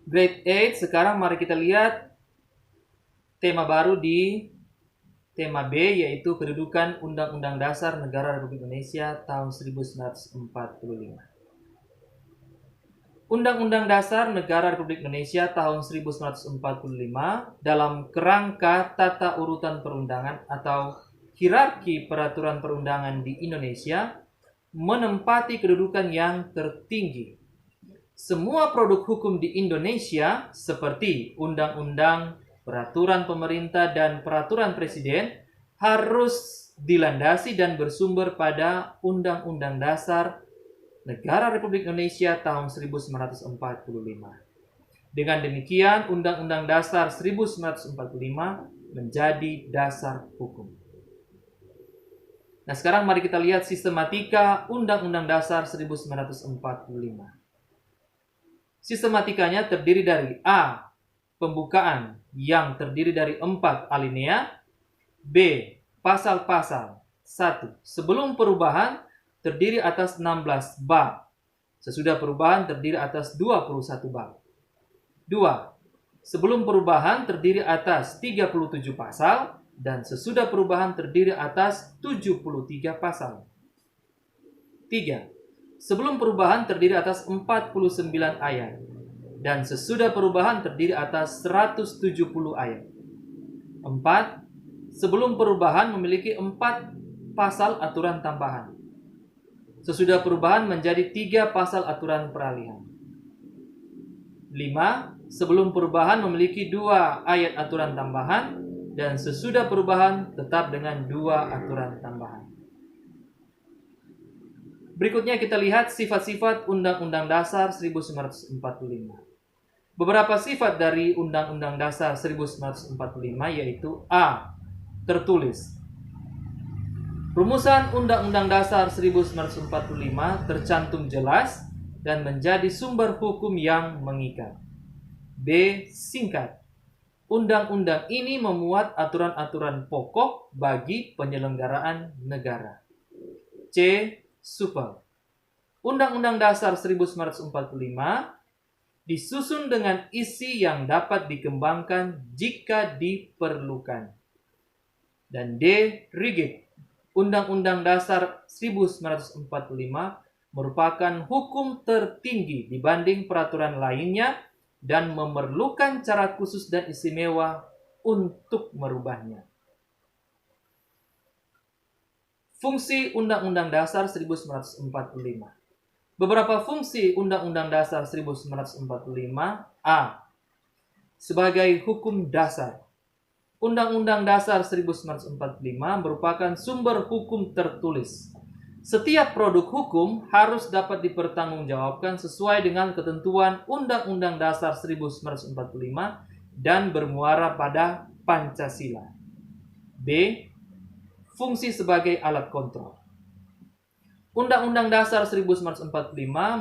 Grade 8, sekarang mari kita lihat tema baru di tema B, yaitu kedudukan Undang-Undang Dasar Negara Republik Indonesia tahun 1945. Undang-Undang Dasar Negara Republik Indonesia tahun 1945 dalam kerangka tata urutan perundangan atau hierarki peraturan perundangan di Indonesia menempati kedudukan yang tertinggi. Semua produk hukum di Indonesia seperti undang-undang, peraturan pemerintah, dan peraturan presiden harus dilandasi dan bersumber pada Undang-Undang Dasar Negara Republik Indonesia tahun 1945. Dengan demikian, Undang-Undang Dasar 1945 menjadi dasar hukum. Nah, sekarang mari kita lihat sistematika Undang-Undang Dasar 1945. Sistematikanya terdiri dari A. Pembukaan yang terdiri dari 4 alinea. B. Pasal-pasal. 1. Sebelum perubahan terdiri atas 16 bab. Sesudah perubahan terdiri atas 21 bab. 2. Sebelum perubahan terdiri atas 37 pasal dan sesudah perubahan terdiri atas 73 pasal. 3. Sebelum perubahan terdiri atas 49 ayat dan sesudah perubahan terdiri atas 170 ayat. 4. Sebelum perubahan memiliki 4 pasal aturan tambahan. Sesudah perubahan menjadi 3 pasal aturan peralihan. 5. Sebelum perubahan memiliki 2 ayat aturan tambahan dan sesudah perubahan tetap dengan 2 aturan tambahan. Berikutnya kita lihat sifat-sifat Undang-Undang Dasar 1945. Beberapa sifat dari Undang-Undang Dasar 1945 yaitu A. Tertulis. Rumusan Undang-Undang Dasar 1945 tercantum jelas dan menjadi sumber hukum yang mengikat. B. Singkat. Undang-undang ini memuat aturan-aturan pokok bagi penyelenggaraan negara. C. Supel. Undang-Undang Dasar 1945 disusun dengan isi yang dapat dikembangkan jika diperlukan. Dan D. Rigid. Undang-Undang Dasar 1945 merupakan hukum tertinggi dibanding peraturan lainnya dan memerlukan cara khusus dan istimewa untuk merubahnya. Fungsi Undang-Undang Dasar 1945. Beberapa fungsi Undang-Undang Dasar 1945. A. Sebagai hukum dasar. Undang-Undang Dasar 1945 merupakan sumber hukum tertulis. Setiap produk hukum harus dapat dipertanggungjawabkan sesuai dengan ketentuan Undang-Undang Dasar 1945 dan bermuara pada Pancasila. B. Fungsi sebagai alat kontrol. Undang-Undang Dasar 1945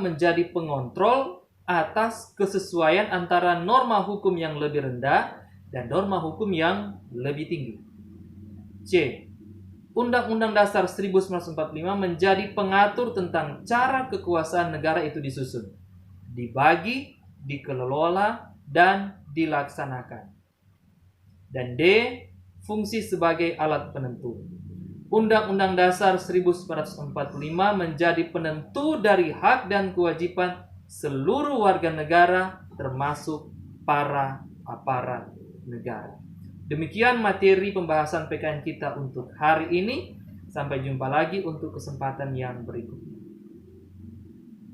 menjadi pengontrol atas kesesuaian antara norma hukum yang lebih rendah dan norma hukum yang lebih tinggi. C. Undang-Undang Dasar 1945 menjadi pengatur tentang cara kekuasaan negara itu disusun, dibagi, dikelola, dan dilaksanakan. Dan D. Fungsi sebagai alat penentu. Undang-Undang Dasar 1945 menjadi penentu dari hak dan kewajiban seluruh warga negara, termasuk para aparat negara. Demikian materi pembahasan PKN kita untuk hari ini. Sampai jumpa lagi untuk kesempatan yang berikutnya.